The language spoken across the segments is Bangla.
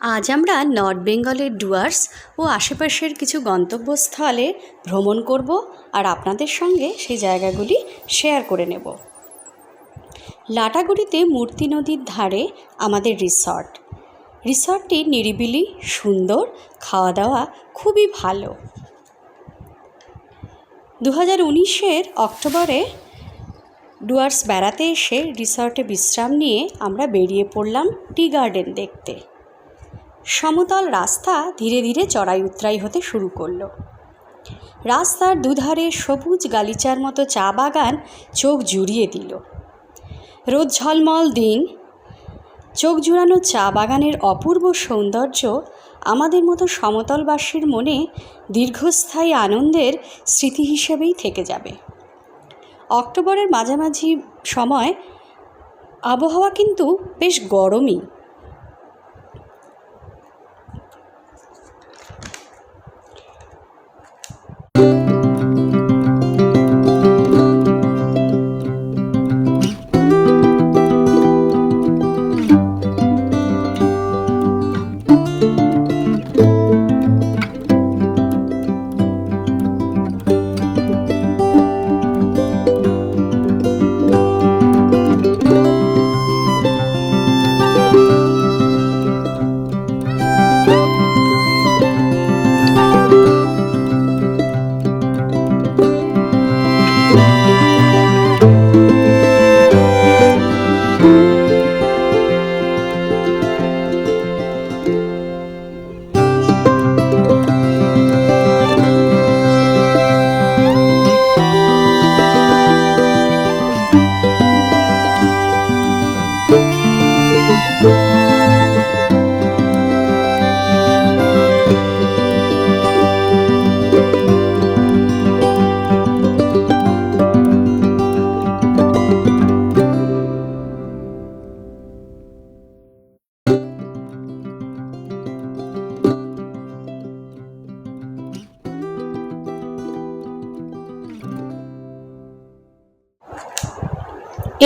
আজ আমরা নর্থ বেঙ্গলের ডুয়ার্স ও আশেপাশের কিছু গন্তব্যস্থলে ভ্রমণ করব আর আপনাদের সঙ্গে সেই জায়গাগুলি শেয়ার করে নেব। লাটাগুড়িতে মূর্তি নদীর ধারে আমাদের রিসর্টটি নিরিবিলি, সুন্দর, খাওয়া দাওয়া খুবই ভালো। 2019-এর অক্টোবরে ডুয়ার্স বেড়াতে এসে রিসর্টে বিশ্রাম নিয়ে আমরা বেরিয়ে পড়লাম টি গার্ডেন দেখতে। সমতল রাস্তা ধীরে ধীরে চড়াই উতরাই হতে শুরু করলো। রাস্তার দুধারে সবুজ গালিচার মতো চা বাগান চোখ জুড়িয়ে দিল। রোদ ঝলমল দিন, চোখ জুড়ানো চা বাগানের অপূর্ব সৌন্দর্য আমাদের মতো সমতলবাসীর মনে দীর্ঘস্থায়ী আনন্দের স্মৃতি হিসেবেই থেকে যাবে। অক্টোবরের মাঝামাঝি সময় আবহাওয়া কিন্তু বেশ গরমই।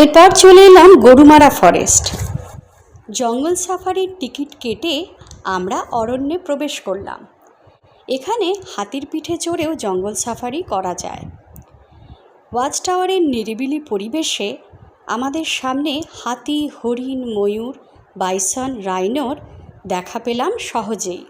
এরপর চলে এলাম গরুমারা ফরেস্ট। জঙ্গল সাফারির টিকিট কেটে আমরা অরণ্যে প্রবেশ করলাম। এখানে হাতির পিঠে চড়েও জঙ্গল সাফারি করা যায়। ওয়াচ টাওয়ারের নিরিবিলি পরিবেশে আমাদের সামনে হাতি, হরিণ, ময়ূর, বাইসন, রাইনোর দেখা পেলাম সহজেই।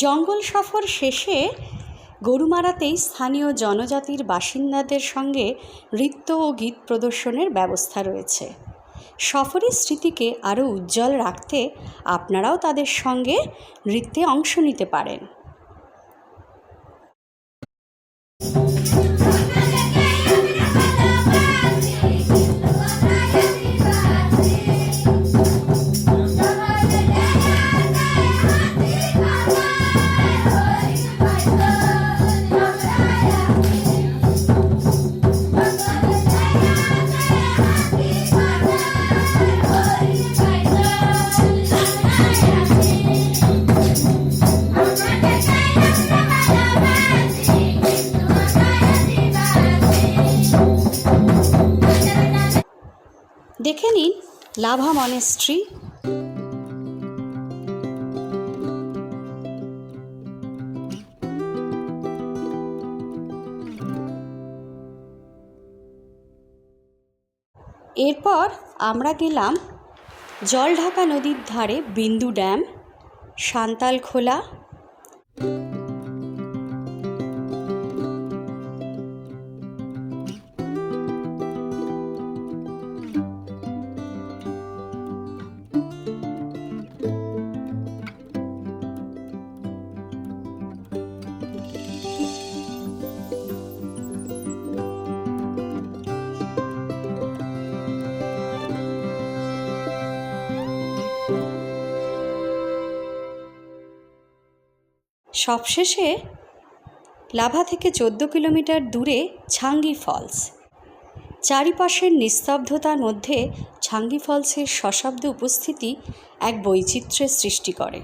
জঙ্গল সফর শেষে গরুমারাতেই স্থানীয় জনজাতির বাসিন্দাদের সঙ্গে নৃত্য ও গীত প্রদর্শনের ব্যবস্থা রয়েছে। সফরের স্মৃতিকে আরও উজ্জ্বল রাখতে আপনারাও তাদের সঙ্গে নৃত্যে অংশ নিতে পারেন। দেখে নিন লাভা মনেস্ট্রি। এরপর আমরা গেলাম জলঢাকা নদীর ধারে বিন্দু ড্যাম, সান্তালখোলা। সবশেষে লাভা থেকে 14 কিলোমিটার দূরে ছাঙ্গি ফলস। চারিপাশের নিস্তব্ধতার মধ্যে ছাঙ্গি ফলসের সশব্দ উপস্থিতি এক বৈচিত্র্যের সৃষ্টি করে।